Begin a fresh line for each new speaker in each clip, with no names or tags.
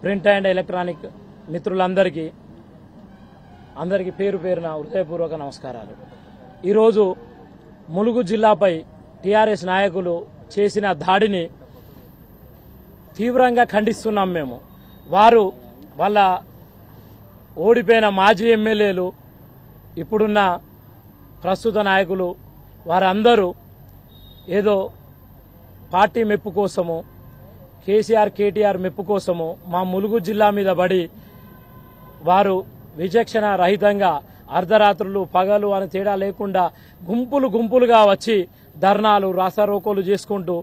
Print and electronic మిత్రులందరికీ పేరు పేరున హృదయపూర్వక నమస్కారాలు. ఈరోజు ములుగు జిల్లాపై టీఆర్ఎస్ నాయకులు చేసిన దాడిని తీవ్రంగా ఖండిస్తున్నాం. మేము వాళ్ళ ఓడిపోయిన మాజీ ఎమ్మెల్యేలు, ఇప్పుడున్న ప్రస్తుత నాయకులు వారందరూ ఏదో పార్టీ మెప్పు కోసము, కేటీఆర్ మెప్పు కోసము మా ములుగు జిల్లా మీద పడి వారు విచక్షణ రహితంగా అర్ధరాత్రులు పగలు అని తేడా లేకుండా గుంపులుగా వచ్చి ధర్నాలు రాస్తారోకోలు చేసుకుంటూ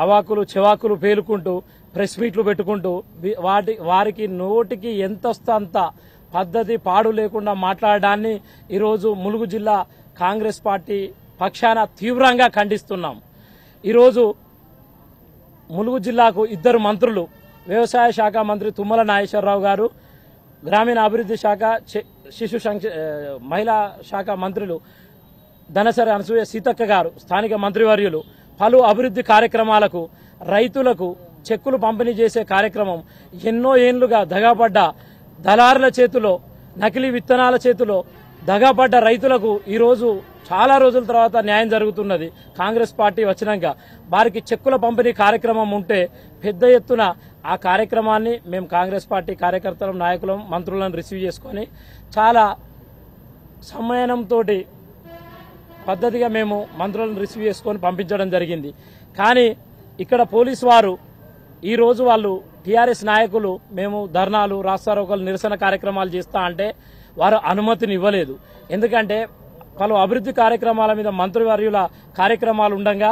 అవాకులు చెవాకులు పేలుకుంటూ ప్రెస్ మీట్లు పెట్టుకుంటూ వారికి నోటికి ఎంత వస్తే అంత పద్ధతి పాడు లేకుండా మాట్లాడడాన్ని ఈరోజు ములుగు జిల్లా కాంగ్రెస్ పార్టీ పక్షాన తీవ్రంగా ఖండిస్తున్నాం. ఈరోజు ములుగు జిల్లాకు 2 మంత్రులు, వ్యవసాయ శాఖ మంత్రి తుమ్మల నాగేశ్వరరావు గారు, గ్రామీణ అభివృద్ధి శాఖ శిశు మహిళా శాఖ మంత్రులు ధనసరి అనసూయ సీతక్క గారు, స్థానిక మంత్రివర్యులు పలు అభివృద్ధి కార్యక్రమాలకు రైతులకు చెక్కులు పంపిణీ చేసే కార్యక్రమం ఎన్నో ఏళ్లుగా దగాపడ్డ దళారుల చేతిలో, నకిలీ విత్తనాల చేతిలో దగాపడ్డ రైతులకు ఈరోజు చాలా రోజుల తర్వాత న్యాయం జరుగుతున్నది. కాంగ్రెస్ పార్టీ వచ్చినాక వారికి చెక్కుల పంపిణీ కార్యక్రమం ఉంటే పెద్ద ఎత్తున ఆ కార్యక్రమాన్ని మేము కాంగ్రెస్ పార్టీ కార్యకర్తలం, నాయకులం, మంత్రులను రిసీవ్ చేసుకొని చాలా సమయంతో పద్ధతిగా మేము మంత్రులను రిసీవ్ చేసుకొని పంపించడం జరిగింది. కానీ ఇక్కడ పోలీసు వారు ఈరోజు వాళ్ళు టీఆర్ఎస్ నాయకులు మేము ధర్నాలు రాస్తారోకోలు నిరసన కార్యక్రమాలు చేస్తా అంటే వారు అనుమతిని ఇవ్వలేదు. ఎందుకంటే పలు అభివృద్ధి కార్యక్రమాల మీద మంత్రివర్యుల కార్యక్రమాలు ఉండగా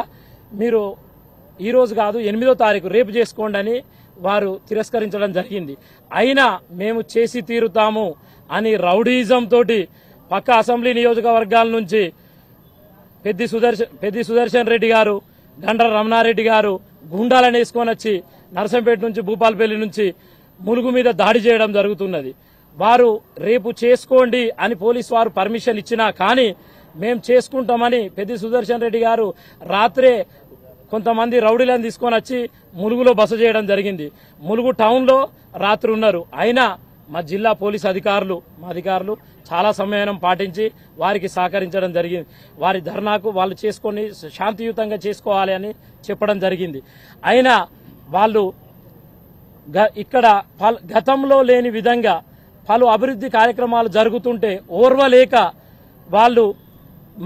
మీరు ఈరోజు కాదు 8వ తారీఖు రేపు చేసుకోండి అని వారు తిరస్కరించడం జరిగింది. అయినా మేము చేసి తీరుతాము అని రౌడీయిజం తోటి పక్క అసెంబ్లీ నియోజకవర్గాల నుంచి పెద్ది సుదర్శన్ రెడ్డి గారు, గండ్ర రమణారెడ్డి గారు గుండాలను వేసుకొని వచ్చి నర్సంపేట నుంచి భూపాలపల్లి నుంచి ములుగు మీద దాడి చేయడం జరుగుతున్నది. వారు రేపు చేసుకోండి అని పోలీసు వారు పర్మిషన్ ఇచ్చినా కానీ మేము చేసుకుంటామని పెద్ది సుదర్శన్ రెడ్డి గారు రాత్రే కొంతమంది రౌడీలను తీసుకొని వచ్చి ములుగులో బస చేయడం జరిగింది. ములుగు టౌన్లో రాత్రి ఉన్నారు. అయినా మా జిల్లా పోలీస్ అధికారులు చాలా సంయమనం పాటించి వారికి సహకరించడం జరిగింది. వారి ధర్నాకు వాళ్ళు చేసుకొని శాంతియుతంగా చేసుకోవాలి అని చెప్పడం జరిగింది. అయినా వాళ్ళు ఇక్కడ గతంలో లేని విధంగా పలు అభివృద్ధి కార్యక్రమాలు జరుగుతుంటే ఓర్వలేక వాళ్ళు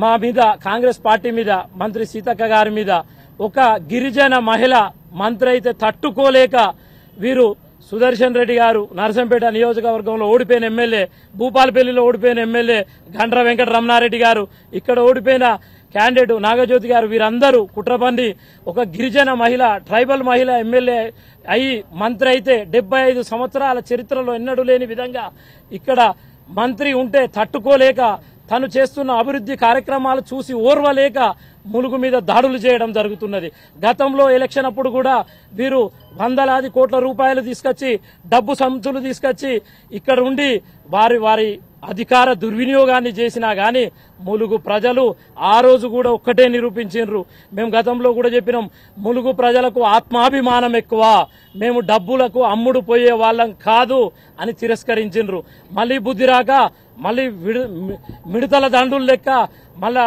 మా మీద, కాంగ్రెస్ పార్టీ మీద, మంత్రి సీతక్క గారి మీద, ఒక గిరిజన మహిళ మంత్రి అయితే తట్టుకోలేక వీరు సుదర్శన్ రెడ్డి గారు నరసంపేట నియోజకవర్గంలో ఓడిపోయిన ఎమ్మెల్యే, భూపాలపల్లిలో ఓడిపోయిన ఎమ్మెల్యే గండ్ర వెంకట రమణారెడ్డి గారు, ఇక్కడ ఓడిపోయిన క్యాండిడేట్ నాగజ్యోతి గారు, వీరందరూ కుట్రపండి ఒక గిరిజన మహిళ, ట్రైబల్ మహిళ ఎమ్మెల్యే అయి మంత్రి అయితే 75 సంవత్సరాల చరిత్రలో ఎన్నడూ లేని విధంగా ఇక్కడ మంత్రి ఉంటే తట్టుకోలేక తను చేస్తున్న అభివృద్ధి కార్యక్రమాలు చూసి ఓర్వలేక ములుగు మీద దాడులు చేయడం జరుగుతున్నది. గతంలో ఎలక్షన్ అప్పుడు కూడా వీరు వందలాది కోట్ల రూపాయలు తీసుకొచ్చి, డబ్బు సంచులు తీసుకొచ్చి ఇక్కడ ఉండి వారి అధికార దుర్వినియోగాన్ని చేసినా గాని ములుగు ప్రజలు ఆ రోజు కూడా ఒక్కటే నిరూపించారు. మేము గతంలో కూడా చెప్పినాం, ములుగు ప్రజలకు ఆత్మాభిమానం ఎక్కువ, మేము డబ్బులకు అమ్ముడు పోయే వాళ్ళం కాదు అని తిరస్కరించారు. మళ్ళీ బుద్ధి రాక మళ్ళీ మిడతల దండులు లెక్క మళ్ళా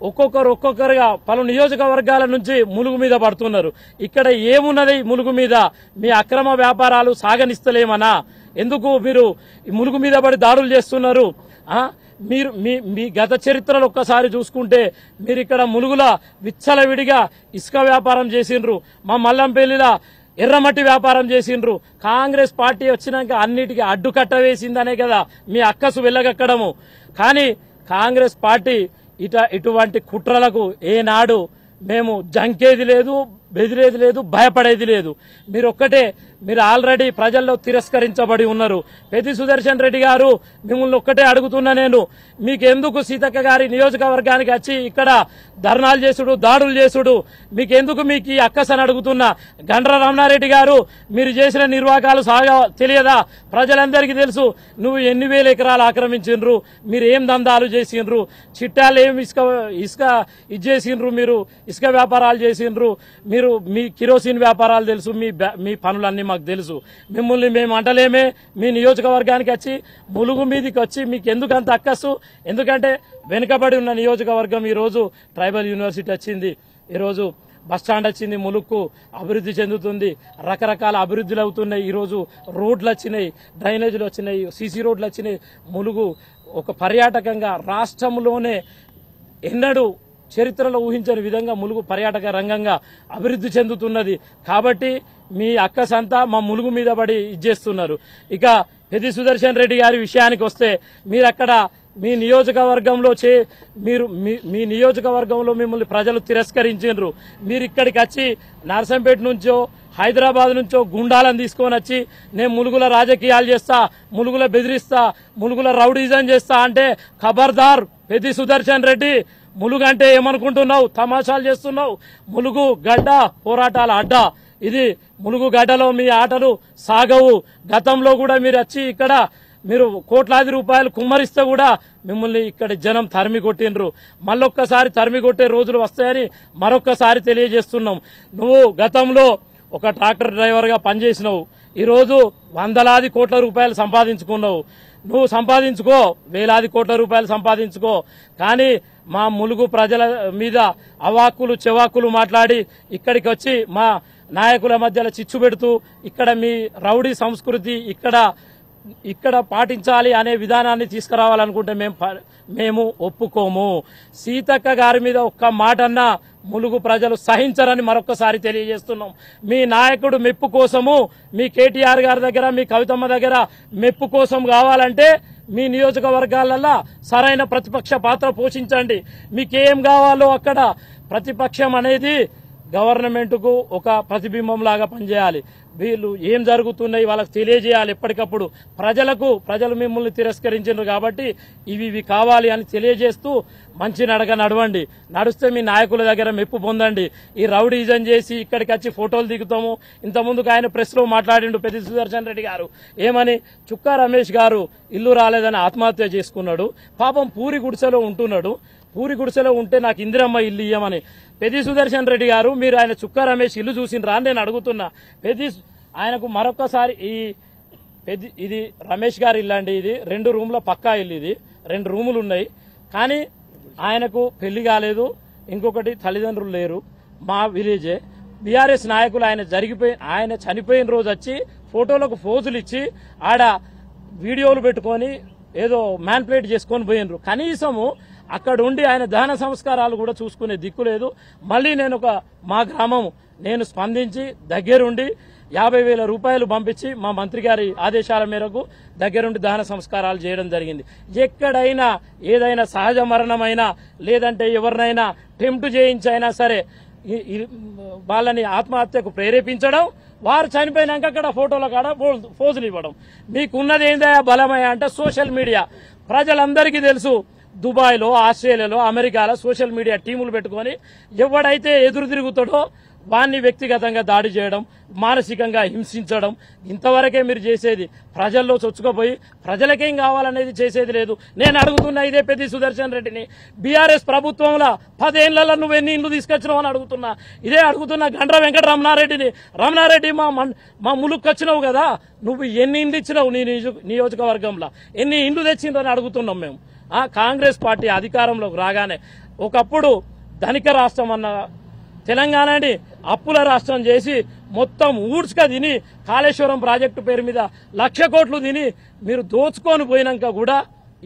ఒక్కొక్కరుగా పలు నియోజకవర్గాల నుంచి ములుగు మీద పడుతున్నారు. ఇక్కడ ఏమున్నది ములుగు మీద? మీ అక్రమ వ్యాపారాలు సాగనిస్తలేమనా? ఎందుకు మీరు ములుగు మీద పడి దాడులు చేస్తున్నారు? మీరు మీ గత చరిత్రలు ఒక్కసారి చూసుకుంటే మీరు ఇక్కడ ములుగుల విచ్చలవిడిగా ఇసుక వ్యాపారం చేసిండ్రు, మా మల్లంపల్లిలా ఎర్రమట్టి వ్యాపారం చేసిండ్రు. కాంగ్రెస్ పార్టీ వచ్చినాక అన్నిటికీ అడ్డుకట్ట వేసిందనే కదా మీ అక్కసు వెళ్ళగక్కడము. కానీ కాంగ్రెస్ పార్టీ ఇటువంటి కుట్రలకు ఏనాడు మేము జంకేది లేదు, బెదిరేది లేదు, భయపడేది లేదు. మీరు ఆల్రెడీ ప్రజల్లో తిరస్కరించబడి ఉన్నారు. పెద్ది సుదర్శన్ రెడ్డి గారు, మిమ్మల్ని ఒక్కటే అడుగుతున్నా నేను, మీకెందుకు సీతక్క గారి నియోజకవర్గానికి వచ్చి ఇక్కడ ధర్నాలు చేసుడు, దాడులు చేసుడు మీకెందుకు? మీకు ఈ అక్కసని అడుగుతున్నా. గండ్ర రమణారెడ్డి గారు, మీరు చేసిన నిర్వాకాలు తెలియదా? ప్రజలందరికీ తెలుసు. నువ్వు ఎన్ని వేల ఎకరాలు ఆక్రమించిండ్రు, మీరు ఏం దందాలు చేసిండ్రు, చిట్టాలు ఏం ఇసుక ఇచ్చేసిండ్రు, మీరు ఇసుక వ్యాపారాలు చేసిండ్రు, మీరు మీరు మీ కిరోసిన్ వ్యాపారాలు తెలుసు, మీ పనులన్నీ మాకు తెలుసు. మిమ్మల్ని మేము అంటలేమే. మీ నియోజకవర్గానికి వచ్చి ములుగు మీదకి వచ్చి మీకు ఎందుకు అంత అక్కసు? ఎందుకంటే వెనుకబడి ఉన్న నియోజకవర్గం ఈరోజు ట్రైబల్ యూనివర్సిటీ వచ్చింది, ఈరోజు బస్టాండ్ వచ్చింది, ములుగుకు అభివృద్ధి చెందుతుంది, రకరకాల అభివృద్ధులు అవుతున్నాయి. ఈరోజు రోడ్లు వచ్చినాయి, డ్రైనేజీలు వచ్చినాయి, సీసీ రోడ్లు వచ్చినాయి. ములుగు ఒక పర్యాటకంగా రాష్ట్రంలోనే ఎన్నడూ చరిత్రలో ఊహించని విధంగా ములుగు పర్యాటక రంగంగా అభివృద్ధి చెందుతున్నది. కాబట్టి మీ అక్కసంతా మా ములుగు మీద పడి ఇచ్చేస్తున్నారు. ఇక పెద్ది సుదర్శన్ రెడ్డి గారి విషయానికి వస్తే, మీరు అక్కడ మీ నియోజకవర్గంలో మీ నియోజకవర్గంలో మిమ్మల్ని ప్రజలు తిరస్కరించారు. మీరు ఇక్కడికి వచ్చి నర్సంపేట నుంచో హైదరాబాద్ నుంచో గుండాలను తీసుకొని వచ్చి నేను ములుగుల రాజకీయాలు చేస్తా, ములుగుల బెదిరిస్తా, ములుగుల రౌడీజం చేస్తా అంటే ఖబర్దార్ పెద్ది సుదర్శన్ రెడ్డి. ములుగు అంటే ఏమనుకుంటున్నావు? తమాషాలు చేస్తున్నావు. ములుగు గడ్డ పోరాటాల అడ్డ. ఇది ములుగు గడ్డలో మీ ఆటలు సాగవు. గతంలో కూడా మీరు వచ్చి ఇక్కడ మీరు కోట్లాది రూపాయలు కుమ్మరిస్తే కూడా మిమ్మల్ని ఇక్కడ జనం తరిమి కొట్టిండ్రు. మళ్ళొక్కసారి తరిమి కొట్టే రోజులు వస్తాయని మరొక్కసారి తెలియజేస్తున్నాం. నువ్వు గతంలో ఒక ట్రాక్టర్ డ్రైవర్గా పనిచేసినావు, ఈరోజు వందలాది కోట్ల రూపాయలు సంపాదించుకున్నావు. నువ్వు సంపాదించుకో, వేలాది కోట్ల రూపాయలు సంపాదించుకో, కానీ మా ములుగు ప్రజల మీద అవాక్కులు చెవాక్కులు మాట్లాడి ఇక్కడికి వచ్చి మా నాయకుల మధ్యలో చిచ్చు పెడుతూ ఇక్కడ మీ రౌడీ సంస్కృతి ఇక్కడ పాటించాలి అనే విధానాన్ని తీసుకురావాలనుకుంటే మేము ఒప్పుకోము. సీతక్క గారి మీద ఒక్క మాటన్నా ములుగు ప్రజలు సహించరని మరొకసారి తెలియజేస్తున్నాం. మీ నాయకుడు మెప్పు కోసము, మీ కేటీఆర్ గారి దగ్గర, మీ కవితమ్మ దగ్గర మెప్పు కోసం కావాలంటే మీ నియోజకవర్గాలలో సరైన ప్రతిపక్ష పాత్ర పోషించండి. మీకేం కావాలో అక్కడ ప్రతిపక్షం అనేది గవర్నమెంట్కు ఒక ప్రతిబింబం లాగా పనిచేయాలి. వీళ్ళు ఏం జరుగుతున్నాయి వాళ్ళకి తెలియజేయాలి ఎప్పటికప్పుడు. ప్రజలు మిమ్మల్ని తిరస్కరించారు కాబట్టి ఇవి కావాలి అని తెలియజేస్తూ మంచి నడవండి. నడిస్తే మీ నాయకుల దగ్గర మెప్పు పొందండి. ఈ రౌడీజం చేసి ఇక్కడికి వచ్చి ఫోటోలు దిగుతాము. ఇంతకుముందుకు ఆయన ప్రెస్ లో మాట్లాడిండు పెద్ది సుదర్శన్ రెడ్డి గారు. ఏమని? చుక్కా రమేష్ గారు ఇల్లు రాలేదని ఆత్మహత్య చేసుకున్నాడు. పాపం పూరి గుడిసెలో ఉంటున్నాడు. పూరి గుడిసెలో ఉంటే నాకు ఇందిరమ్మ ఇల్లు ఇయ్యమని. పెద్ది సుదర్శన్ రెడ్డి గారు, మీరు ఆయన చుక్కా రమేష్ ఇల్లు చూసినరా అని నేను అడుగుతున్నా. ఆయనకు మరొకసారి ఇది రమేష్ గారి ఇల్లు అండి. ఇది 2 రూమ్ల పక్కా ఇల్లు. ఇది 2 రూములు ఉన్నాయి. కానీ ఆయనకు పెళ్లి కాలేదు, ఇంకొకటి తల్లిదండ్రులు లేరు. మా విలేజే. బీఆర్ఎస్ నాయకులు ఆయన చనిపోయిన రోజు వచ్చి ఫోటోలకు ఫోజులు ఇచ్చి ఆడ వీడియోలు పెట్టుకొని ఏదో మ్యాన్ప్లేట్ చేసుకొని పోయినరు. కనీసము అక్కడ ఉండి ఆయన దహన సంస్కారాలు కూడా చూసుకునే దిక్కు లేదు. మళ్ళీ మా గ్రామం నేను స్పందించి దగ్గరుండి 50,000 రూపాయలు పంపించి మా మంత్రి గారి ఆదేశాల మేరకు దగ్గరుండి దహన సంస్కారాలు చేయడం జరిగింది. ఎక్కడైనా ఏదైనా సహజ మరణమైనా లేదంటే ఎవరినైనా టెంప్ట్ చేయించైనా సరే వాళ్ళని ఆత్మహత్యకు ప్రేరేపించడం, వారు చనిపోయినాక అక్కడ ఫోటోల కాడ ఫోజులు ఇవ్వడం. మీకున్నది ఏందయ్యా బలమయ్యా అంటే సోషల్ మీడియా. ప్రజలందరికీ తెలుసు, దుబాయ్లో, ఆస్ట్రేలియాలో, అమెరికాలో సోషల్ మీడియా టీములు పెట్టుకొని ఎవడైతే ఎదురు తిరుగుతాడో వాన్ని వ్యక్తిగతంగా దాడి చేయడం, మానసికంగా హింసించడం, ఇంతవరకే మీరు చేసేది. ప్రజల్లో చొచ్చుకుపోయి ప్రజలకేం కావాలనేది చేసేది లేదు. నేను అడుగుతున్నా ఇదే పెద్ది సుదర్శన్ రెడ్డిని, బీఆర్ఎస్ ప్రభుత్వంలో 10 ఏళ్లలో నువ్వు ఎన్ని ఇండ్లు తీసుకొచ్చినావు అని అడుగుతున్నా. ఇదే అడుగుతున్నా గండ్ర వెంకట రమణారెడ్డిని. రమణారెడ్డి మా ములుగుకి వచ్చినావు కదా, నువ్వు ఎన్ని ఇండ్లు ఇచ్చినావు నీ నియోజకవర్గంలో, ఎన్ని ఇండ్లు తెచ్చిందని అడుగుతున్నాం మేము. కాంగ్రెస్ పార్టీ అధికారంలోకి రాగానే ఒకప్పుడు ధనిక రాష్ట్రం అన్న తెలంగాణని అప్పుల రాష్ట్రం చేసి మొత్తం ఊడ్చుక తిని కాళేశ్వరం ప్రాజెక్టు పేరు మీద 1,00,000 కోట్లు తిని మీరు దోచుకొని పోయినాక కూడా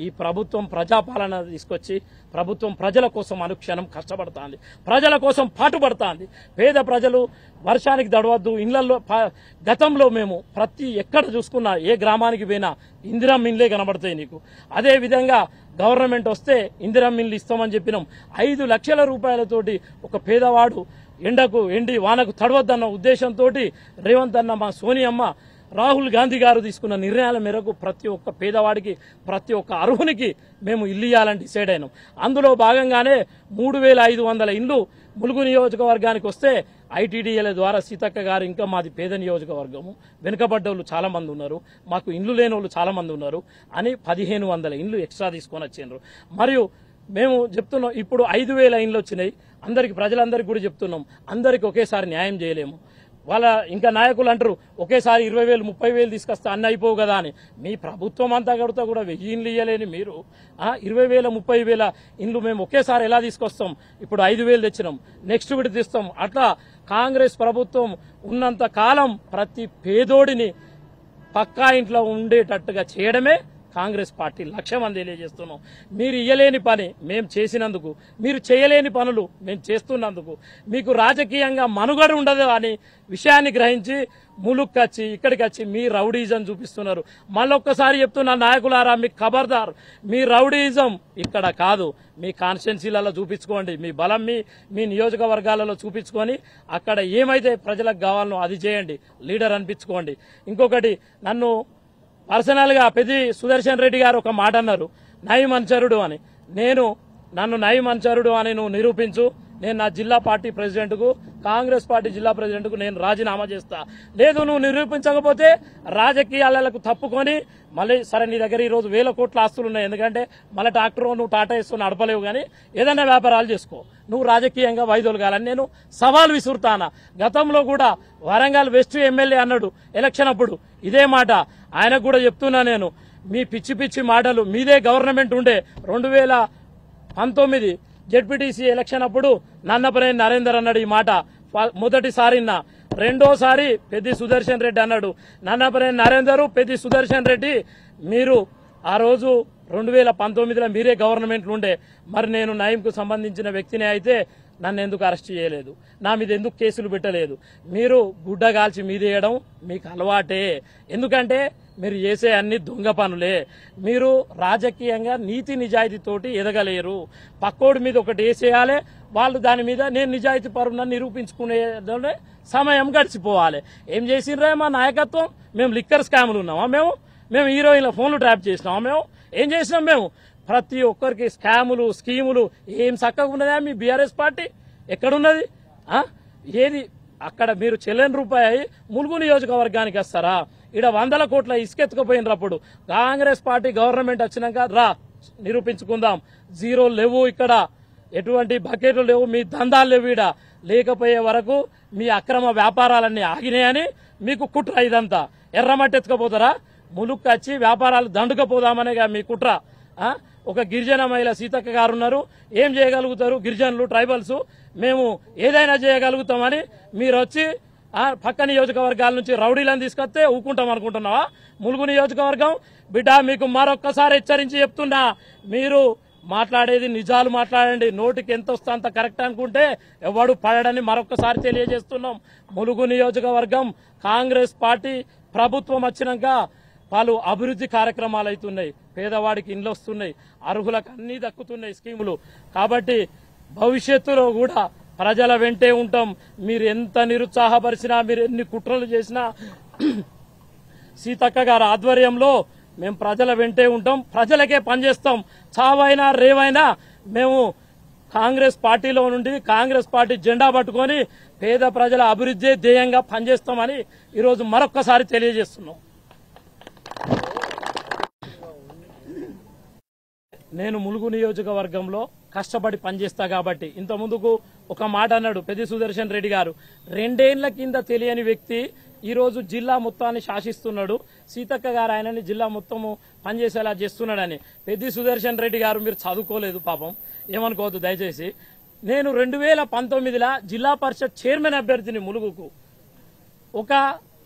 ఈ ప్రభుత్వం ప్రజాపాలన తీసుకొచ్చి ప్రభుత్వం ప్రజల కోసం అనుక్షణం కష్టపడుతోంది, ప్రజల కోసం పాటుపడుతోంది. పేద ప్రజలు వర్షానికి దడవద్దు ఇళ్లలో. గతంలో మేము ఎక్కడ చూసుకున్నా ఏ గ్రామానికి పోయినా ఇందిరమ్మ ఇండ్లే కనబడతాయి నీకు. అదే విధంగా గవర్నమెంట్ వస్తే ఇందిరమ్మ ఇండ్లు ఇస్తామని చెప్పినాం. 5 లక్షల రూపాయలతోటి ఒక పేదవాడు ఎండి వానకు తడవద్దన్న ఉద్దేశంతో రేవంత్ అన్న, మా సోనియమ్మ, రాహుల్ గాంధీ గారు తీసుకున్న నిర్ణయాల మేరకు ప్రతి ఒక్క పేదవాడికి, ప్రతి ఒక్క అర్హునికి మేము ఇల్లు ఇవ్వాలని డిసైడ్ అయినాం. అందులో భాగంగానే 3,500 ఇండ్లు ములుగు నియోజకవర్గానికి వస్తే ఐటీడీఏల ద్వారా సీతక్క గారు, ఇంకా మాది పేద నియోజకవర్గము, వెనుకబడ్డోళ్ళు చాలా మంది ఉన్నారు, మాకు ఇండ్లు లేని వాళ్ళు చాలా మంది ఉన్నారు అని 1,500 ఇండ్లు ఎక్స్ట్రా తీసుకొని వచ్చిండ్రు. మరియు మేము చెప్తున్నాం ఇప్పుడు 5,000 ఇండ్లు వచ్చినాయి. అందరికి ప్రజలందరికీ కూడా చెప్తున్నాం, అందరికి ఒకేసారి న్యాయం చేయలేము. వాళ్ళ ఇంకా నాయకులు అంటారు ఒకేసారి 20,000 30,000 తీసుకొస్తే అన్నీ అయిపోవు కదా అని. మీ ప్రభుత్వం అంతా కడితే కూడా 1000 ఇండ్లు ఇవ్వలేని మీరు 20,000 30,000 ఇండ్లు మేము ఒకేసారి ఎలా తీసుకొస్తాం? ఇప్పుడు 5,000 తెచ్చినాం, నెక్స్ట్ విడత తీస్తాం. అట్లా కాంగ్రెస్ ప్రభుత్వం ఉన్నంత కాలం ప్రతి పేదోడిని పక్కా ఇంట్లో ఉండేటట్టుగా చేయడమే కాంగ్రెస్ పార్టీ లక్ష్యం అని తెలియజేస్తున్నాం. మీరు ఇయ్యలేని పని మేము చేసినందుకు, మీరు చేయలేని పనులు మేము చేస్తున్నందుకు మీకు రాజకీయంగా మనుగడ ఉండదు అని విషయాన్ని గ్రహించి ములుక్కచ్చి ఇక్కడికి వచ్చి మీ రౌడీజం చూపిస్తున్నారు. మళ్ళొక్కసారి చెప్తున్న నాయకులారా, మీకు ఖబర్దార్, మీ రౌడీజం ఇక్కడ కాదు, మీ కాన్స్టిట్యున్సీలలో చూపించుకోండి, మీ బలం మీ నియోజకవర్గాలలో చూపించుకొని అక్కడ ఏమైతే ప్రజలకు కావాలనో అది చేయండి, లీడర్ అనిపించుకోండి. ఇంకొకటి, నన్ను పర్సనల్ గా పెద్ది సుదర్శన్ రెడ్డి గారు ఒక మాట అన్నారు, నయం అనుచరుడు అని. నన్ను నయం అనుచరుడు అని నువ్వు నిరూపించు, నేను నా జిల్లా పార్టీ ప్రెసిడెంట్కు, కాంగ్రెస్ పార్టీ జిల్లా ప్రెసిడెంట్కు నేను రాజీనామా చేస్తా. లేదు నువ్వు నిరూపించకపోతే రాజకీయాలకు తప్పుకొని మళ్ళీ సరే నీ దగ్గర ఈ రోజు 1,000 కోట్ల ఆస్తులు ఉన్నాయి, ఎందుకంటే మళ్ళీ ట్రాక్టర్ నువ్వు టాటా ఇస్తూ నడపలేవు, కానీ ఏదైనా వ్యాపారాలు చేసుకో, నువ్వు రాజకీయంగా వైదొలగాలని నేను సవాల్ విసురుతానా. గతంలో కూడా వరంగల్ వెస్ట్ ఎమ్మెల్యే అన్నాడు ఎలక్షన్ అప్పుడు ఇదే మాట, ఆయనకు కూడా చెప్తున్నా నేను, మీ పిచ్చి పిచ్చి మాటలు, మీదే గవర్నమెంట్ ఉండే 2019 జెడ్పీటీసీ ఎలక్షన్ అప్పుడు నన్నపనేని నరేందర్ అన్నాడు ఈ మాట మొదటిసారి. రెండోసారి పెద్ది సుదర్శన్ రెడ్డి అన్నాడు. నన్నపనేని నరేందర్, పెద్ది సుదర్శన్ రెడ్డి, మీరు ఆ రోజు 2019లో మీరే గవర్నమెంట్లు ఉండే, మరి నేను నయంకు సంబంధించిన వ్యక్తిని అయితే నన్ను ఎందుకు అరెస్ట్ చేయలేదు, నా మీద ఎందుకు కేసులు పెట్టలేదు? మీరు గుడ్డగాల్చి మీదేయడం మీకు అలవాటే, ఎందుకంటే మీరు చేసే అన్ని దొంగ పనులే. మీరు రాజకీయంగా నీతి నిజాయితీతోటి ఎదగలేరు. పక్కోడి మీద ఒకటి వేసేయాలి, వాళ్ళు దాని మీద నేను నిజాయితీ పరునని నిరూపించుకునే సమయం గడిచిపోవాలి. ఏం చేసిండ్రా మా నాయకత్వం? మేము లిక్కర్ స్కాములు ఉన్నామా? మేము హీరోయిన్ల ఫోన్లు ట్రాప్ చేసినామా? ఏం చేసినాం? మేము ప్రతి ఒక్కరికి స్కాములు స్కీములు ఏం చక్కగా ఉన్నదా? మీ బీఆర్ఎస్ పార్టీ ఎక్కడున్నది? ఏది అక్కడ మీరు చెల్లని రూపాయి ములుగు నియోజకవర్గానికి వస్తారా? ఇక్కడ 100 కోట్ల ఇసుకెత్తుకుపోయినప్పుడు కాంగ్రెస్ పార్టీ గవర్నమెంట్ వచ్చినాక రా నిరూపించుకుందాం, జీరో లేవు, ఇక్కడ ఎటువంటి బకెట్లు లేవు, మీ దందాలు లేవు, ఇక్కడ లేకపోయే వరకు మీ అక్రమ వ్యాపారాలన్నీ ఆగినాయని మీకు కుట్ర. ఇదంతా ఎర్రమట్టి ఎత్తుకపోతారా? ములుక్కు వచ్చి వ్యాపారాలు దండుకపోదామనేగా మీ కుట్ర. ఒక గిరిజన మహిళ సీతక్క గారు ఉన్నారు, ఏం చేయగలుగుతారు గిరిజనులు ట్రైబల్స్, మేము ఏదైనా చేయగలుగుతామని మీరు వచ్చి పక్క నియోజకవర్గాల నుంచి రౌడీలను తీసుకొస్తే ఊకుంటాం అనుకుంటున్నావా? ములుగు నియోజకవర్గం బిడ్డ, మీకు మరొక్కసారి హెచ్చరించి చెప్తున్నా, మీరు మాట్లాడేది నిజాలు మాట్లాడండి, నోటికి ఎంత వస్తే అంత కరెక్ట్ అనుకుంటే ఎవడు పడడని మరొక్కసారి తెలియజేస్తున్నాం. ములుగు నియోజకవర్గం కాంగ్రెస్ పార్టీ ప్రభుత్వం వచ్చినాక పలు అభివృద్ధి కార్యక్రమాలు అవుతున్నాయి, పేదవాడికి ఇండ్లు వస్తున్నాయి, అర్హులకు అన్ని దక్కుతున్నాయి స్కీములు. కాబట్టి భవిష్యత్తులో కూడా ప్రజల వెంటే ఉంటాం. మీరు ఎంత నిరుత్సాహపరిచినా, మీరు ఎన్ని కుట్రలు చేసినా సీతక్క గారి ఆధ్వర్యంలో మేము ప్రజల వెంటే ఉంటాం, ప్రజలకే పనిచేస్తాం. చావైనా రేవైనా మేము కాంగ్రెస్ పార్టీలో నుండి కాంగ్రెస్ పార్టీ జెండా పట్టుకొని పేద ప్రజల అభివృద్ధి ధ్యేయంగా పనిచేస్తామని ఈరోజు మరొక్కసారి తెలియజేస్తున్నాం. నేను ములుగు నియోజకవర్గంలో కష్టపడి పనిచేస్తా కాబట్టి, ఇంత ముందుకు ఒక మాట అన్నాడు పెద్ది సుదర్శన్ రెడ్డి గారు, 2 ఏళ్ల కింద తెలియని వ్యక్తి ఈరోజు జిల్లా మొత్తాన్ని శాసిస్తున్నాడు, సీతక్క గారు ఆయనని జిల్లా మొత్తము పనిచేసేలా చేస్తున్నాడని. పెద్ది సుదర్శన్ రెడ్డి గారు మీరు చదువుకోలేదు పాపం, ఏమనుకోవద్దు దయచేసి. నేను 2019లో జిల్లా పరిషత్ చైర్మన్ అభ్యర్థిని ములుగుకు. ఒక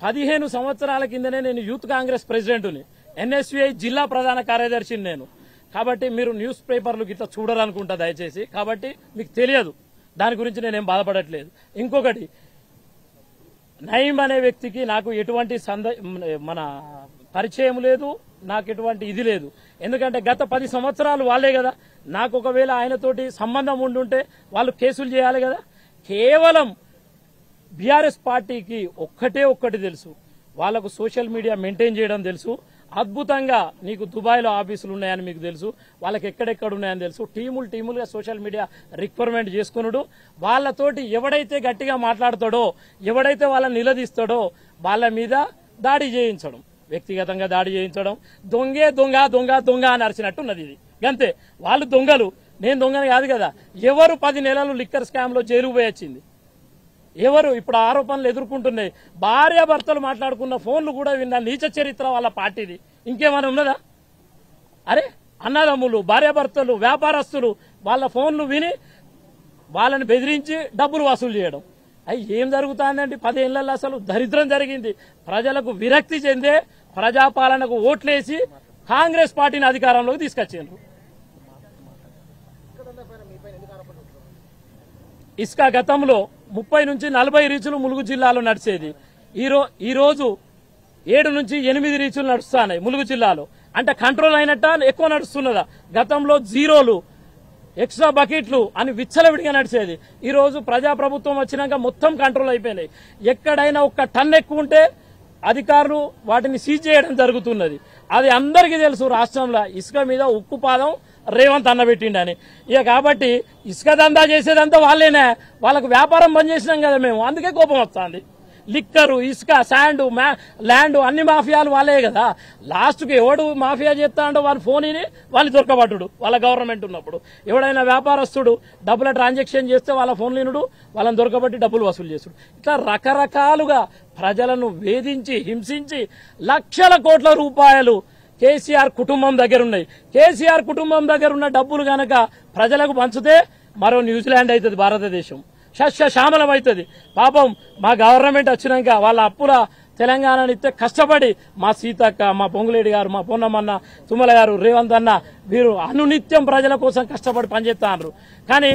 15 సంవత్సరాల కిందనే నేను యూత్ కాంగ్రెస్ ప్రెసిడెంట్ని, ఎన్ఎస్యుఐ జిల్లా ప్రధాన కార్యదర్శిని నేను. కాబట్టి మీరు న్యూస్ పేపర్లు గిట్లా చూడాలనుకుంటా దయచేసి, కాబట్టి మీకు తెలియదు, దాని గురించి నేనేం బాధపడట్లేదు. ఇంకొకటి, నయీం అనే వ్యక్తికి నాకు ఎటువంటి మన పరిచయం లేదు, నాకు ఎటువంటి ఇది లేదు. ఎందుకంటే గత 10 సంవత్సరాలు వాళ్ళే కదా, నాకు ఒకవేళ ఆయనతోటి సంబంధం ఉండుంటే వాళ్ళు కేసులు చేయాలి కదా. కేవలం బీఆర్ఎస్ పార్టీకి ఒక్కటి తెలుసు, వాళ్లకు సోషల్ మీడియా మెయింటైన్ చేయడం తెలుసు. అద్భుతంగా నీకు దుబాయ్లో ఆఫీసులు ఉన్నాయని మీకు తెలుసు, వాళ్ళకి ఎక్కడెక్కడ ఉన్నాయని తెలుసు. టీములుగా సోషల్ మీడియా రిక్వైర్మెంట్ చేసుకున్నాడు. వాళ్ళతోటి ఎవడైతే గట్టిగా మాట్లాడతాడో, ఎవడైతే వాళ్ళని నిలదీస్తాడో వాళ్ళ మీద దాడి చేయించడం, వ్యక్తిగతంగా దాడి చేయించడం, దొంగే దొంగ దొంగ దొంగ అని అరిచినట్టున్నది ఇది. గంతే, వాళ్ళు దొంగలు, నేను దొంగని కాదు కదా. ఎవరు 10 నెలలు లిక్కర్ స్కామ్ లో జైలుకు పోయి వచ్చింది? ఎవరు ఇప్పుడు ఆరోపణలు ఎదుర్కొంటున్నాయి? భార్యాభర్తలు మాట్లాడుకున్న ఫోన్లు కూడా విన్న నీచ చరిత్ర వాళ్ళ పార్టీది. ఇంకేమైనా ఉన్నదా? అరే అన్నదమ్ములు, భార్యాభర్తలు, వ్యాపారస్తులు వాళ్ళ ఫోన్లు విని వాళ్ళని బెదిరించి డబ్బులు వసూలు చేయడం. అయ్యి ఏం జరుగుతుందండి? 10 ఏళ్లలో అసలు దరిద్రం జరిగింది. ప్రజలకు విరక్తి చెందే ప్రజాపాలనకు ఓట్లేసి కాంగ్రెస్ పార్టీని అధికారంలోకి తీసుకొచ్చారు. ఇసుక గతంలో 30 నుంచి 40 రీచులు ములుగు జిల్లాలో నడిచేది. ఈ రోజు 7 నుంచి 8 రీచులు నడుస్తున్నాయి ములుగు జిల్లాలో. అంటే కంట్రోల్ అయినట్ట ఎక్కువ నడుస్తున్నదా? గతంలో జీరోలు, ఎక్స్ట్రా బకెట్లు అని విచ్చలవిడిగా నడిచేది. ఈ రోజు ప్రజాప్రభుత్వం వచ్చినాక మొత్తం కంట్రోల్ అయిపోయినాయి. ఎక్కడైనా 1 టన్ ఎక్కువ ఉంటే అధికారులు వాటిని సీజ్ చేయడం జరుగుతున్నది. అది అందరికీ తెలుసు. రాష్ట్రంలో ఇసుక మీద ఉక్కుపాదం రేవంత్ అన్నబెట్టిండని. ఇక కాబట్టి ఇసుక దందా చేసేదంతా వాళ్ళేనే. వాళ్ళకు వ్యాపారం బంద్ చేసినాం కదా మేము, అందుకే కోపం వస్తుంది. లిక్కరు, ఇసుక, శాండ్, ల్యాండ్ అన్ని మాఫియాలు వాళ్ళే కదా. లాస్ట్కి ఎవడు మాఫియా చేస్తా అంటే వాళ్ళ ఫోన్ వాళ్ళు దొరకబట్టుడు. వాళ్ళ గవర్నమెంట్ ఉన్నప్పుడు ఎవడైనా వ్యాపారస్తుడు డబ్బుల ట్రాన్సాక్షన్ చేస్తే వాళ్ళ ఫోన్ లేనుడు, వాళ్ళని దొరకబట్టి డబ్బులు వసూలు చేసుడు. ఇట్లా రకరకాలుగా ప్రజలను వేధించి హింసించి లక్షల కోట్ల రూపాయలు కేసీఆర్ కుటుంబం దగ్గర ఉన్నాయి. కేసీఆర్ కుటుంబం దగ్గర ఉన్న డబ్బులు గనక ప్రజలకు పంచితే మరో న్యూజిలాండ్ అవుతుంది భారతదేశం, సస్యశ్యామలం అవుతుంది. పాపం మా గవర్నమెంట్ వచ్చినాక వాళ్ళ అప్పుల తెలంగాణని ఇస్తే కష్టపడి మా సీతక్క, మా పొంగులేడి గారు, మా పొన్నమన్న, తుమ్మల గారు, రేవంత్ అన్న వీరు అనునిత్యం ప్రజల కోసం కష్టపడి పనిచేస్తున్నారు. కానీ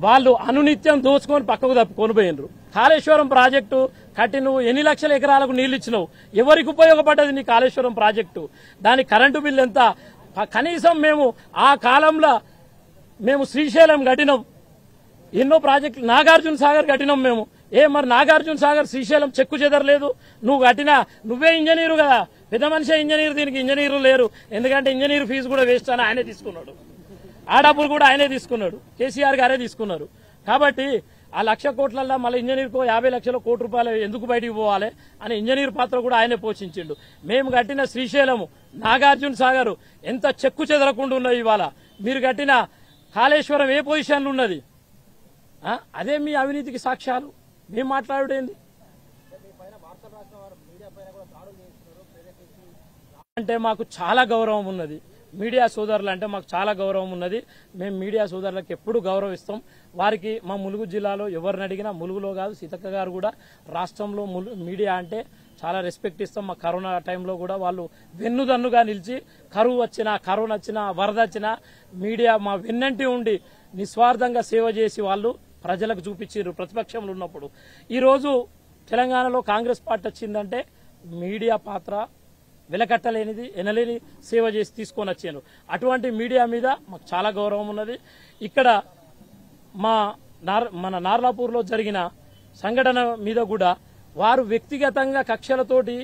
వాళ్ళు అనునిత్యం దోచుకొని పక్కకు తప్పుకొని పోయినరు. కాళేశ్వరం ప్రాజెక్టు కట్టి నువ్వు ఎన్ని లక్షల ఎకరాలకు నీళ్లు ఇచ్చినావు? ఎవరికి ఉపయోగపడ్డది నీ కాళేశ్వరం ప్రాజెక్టు? దాని కరెంటు బిల్లు ఎంత? కనీసం మేము ఆ కాలంలో మేము శ్రీశైలం కట్టినాం, ఎన్నో ప్రాజెక్టులు, నాగార్జున సాగర్ కట్టినాం మేము. మరి నాగార్జున సాగర్ శ్రీశైలం చెక్కు చెదరలేదు. నువ్వు కట్టినా నువ్వే ఇంజనీరు కదా, పెద్ద మనిషి ఇంజనీరు, దీనికి ఇంజనీర్లు లేరు. ఎందుకంటే ఇంజనీర్ ఫీజు కూడా వేస్ట్ అని ఆయనే తీసుకున్నాడు. ఆ డబ్బులు కూడా ఆయనే తీసుకున్నాడు, కేసీఆర్ గారే తీసుకున్నారు. కాబట్టి ఆ 1,00,000 కోట్లల్లో మళ్ళీ ఇంజనీర్కు 50 లక్షల కోటి రూపాయలు ఎందుకు బయటికి పోవాలి అని ఇంజనీర్ పాత్ర కూడా ఆయనే పోషించిండు. మేము కట్టిన శ్రీశైలము, నాగార్జున సాగర్ ఎంత చెక్కు చెదరకుండా ఉన్నాయి. ఇవాళ మీరు కట్టిన కాళేశ్వరం ఏ పొజిషన్లో ఉన్నది? అదే మీ అవినీతికి సాక్ష్యాలు. మేము మాట్లాడేంది అంటే మాకు చాలా గౌరవం ఉన్నది. మీడియా సోదరులు అంటే మాకు చాలా గౌరవం ఉన్నది. మేము మీడియా సోదరులకు ఎప్పుడు గౌరవిస్తాం. వారికి మా ములుగు జిల్లాలో ఎవరిని అడిగినా, ములుగులో కాదు సీతక్క గారు కూడా రాష్ట్రంలో మీడియా అంటే చాలా రెస్పెక్ట్ ఇస్తాం. మా కరోనా టైంలో కూడా వాళ్ళు వెన్నుదన్నుగా నిలిచి కరువు వచ్చినా, కరోనా వచ్చినా, వరద వచ్చినా మీడియా మా వెన్నంటి ఉండి నిస్వార్థంగా సేవ చేసి వాళ్ళు ప్రజలకు చూపించారు ప్రతిపక్షంలో ఉన్నప్పుడు. ఈరోజు తెలంగాణలో కాంగ్రెస్ పార్టీ వచ్చిందంటే మీడియా పాత్ర వెలకట్టలేనిది, ఎనలేని సేవ చేసి తీసుకొని వచ్చాను. అటువంటి మీడియా మీద మాకు చాలా గౌరవం ఉన్నది. ఇక్కడ మన నార్లాపూర్లో జరిగిన సంఘటన మీద కూడా వారు వ్యక్తిగతంగా కక్షలతోటి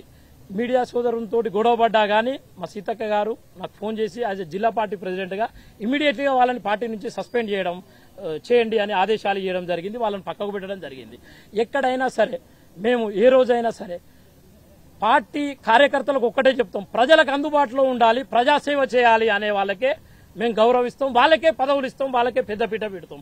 మీడియా సోదరులతోటి గొడవపడ్డా కానీ మా సీతక్క గారు నాకు ఫోన్ చేసి యాజ్ ఎ జిల్లా పార్టీ ప్రెసిడెంట్గా ఇమీడియట్గా వాళ్ళని పార్టీ నుంచి సస్పెండ్ చేయండి అని ఆదేశాలు ఇవ్వడం జరిగింది. వాళ్ళని పక్కకు పెట్టడం జరిగింది. ఎక్కడైనా సరే మేము ఏ రోజైనా సరే పార్టీ కార్యకర్తలకు ఒక్కటే చెప్తాం, ప్రజలకు అందుబాటులో ఉండాలి, ప్రజాసేవ చేయాలి అనే వాళ్ళకే మేము గౌరవిస్తాం, వాళ్ళకే పదవులు ఇస్తాం, వాళ్ళకే పెద్దపీట పెడతాం.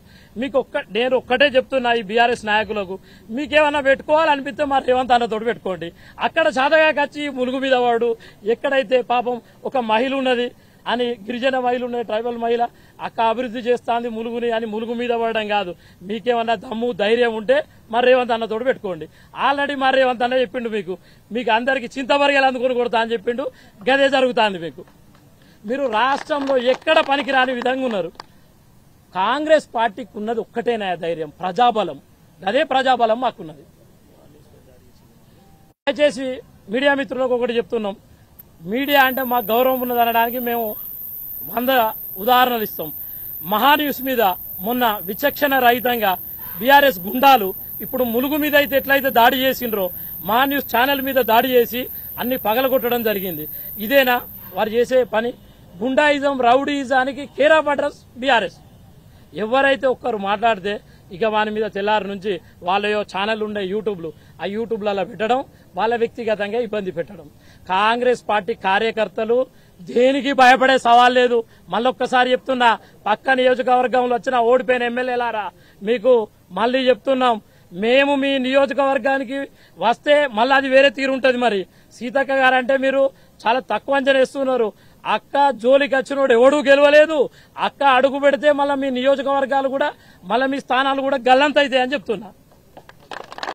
నేను ఒక్కటే చెప్తున్నా ఈ బీఆర్ఎస్ నాయకులకు, మీకేమన్నా పెట్టుకోవాలనిపిస్తే మా రేవంత్ అన్నతోటి పెట్టుకోండి. అక్కడ చాదగాకి వచ్చి ములుగు మీద వాడు ఎక్కడైతే పాపం ఒక మహిళ ఉన్నది అని, గిరిజన మహిళ ఉన్నది, ట్రైబల్ మహిళ అక్క అభివృద్ధి చేస్తాంది ములుగుని అని ములుగు మీద పడడం కాదు. మీకేమన్నా దమ్ము ధైర్యం ఉంటే మా రేవంత్ అన్నతోటి పెట్టుకోండి. ఆల్రెడీ మా రేవంత్ అన్న చెప్పిండు, మీకు అందరికి చింతబరిగలు అందుకొని కొడతా అని చెప్పిండు. గదే జరుగుతుంది. మీరు రాష్ట్రంలో ఎక్కడ పనికిరాని విధంగా ఉన్నారు. కాంగ్రెస్ పార్టీకి ఉన్నది ఒక్కటేనా ధైర్యం, ప్రజాబలం. అదే ప్రజాబలం మాకున్నది. దయచేసి మీడియా మిత్రులకు ఒకటి చెప్తున్నాం, మీడియా అంటే మాకు గౌరవం ఉన్నది అనడానికి మేము 100 ఉదాహరణలు ఇస్తాం. మహాన్యూస్ మీద మొన్న విచక్షణ రహితంగా బీఆర్ఎస్ గుండాలు ఇప్పుడు ములుగు మీద అయితే ఎట్లయితే దాడి చేసిండ్రో మహాన్యూస్ ఛానల్ మీద దాడి చేసి అన్ని పగలగొట్టడం జరిగింది. ఇదేనా వారు చేసే పని? గుండాయిజం, రౌడీయిజానికి కేర్ ఆఫ్ అడ్రస్ బీఆర్ఎస్. ఎవరైతే ఒక్కరు మాట్లాడితే ఇక వాని మీద తెల్లారి నుంచి వాళ్ళయో ఛానల్ ఉండే యూట్యూబ్లు, ఆ యూట్యూబ్లలో పెట్టడం, వాళ్ళ వ్యక్తిగతంగా ఇబ్బంది పెట్టడం. కాంగ్రెస్ పార్టీ కార్యకర్తలు దేనికి భయపడే సవాల్ లేదు. మళ్ళొక్కసారి చెప్తున్నా, పక్క నియోజకవర్గంలో వచ్చిన ఓడిపోయిన ఎమ్మెల్యేలారా మీకు మళ్ళీ చెప్తున్నాం, మేము మీ నియోజకవర్గానికి వస్తే మళ్ళీ అది వేరే తీరు ఉంటుంది. మరి సీతక్క గారు అంటే మీరు చాలా తక్కువ అంచనా వేస్తున్నారు. అక్క జోలికి వచ్చినోడు ఎవడూ గెలవలేదు. అక్క అడుగు పెడితే మళ్ళీ మీ నియోజకవర్గాలు కూడా మళ్ళీ మీ స్థానాలు కూడా గల్లంతైతాయి అని చెప్తున్నా.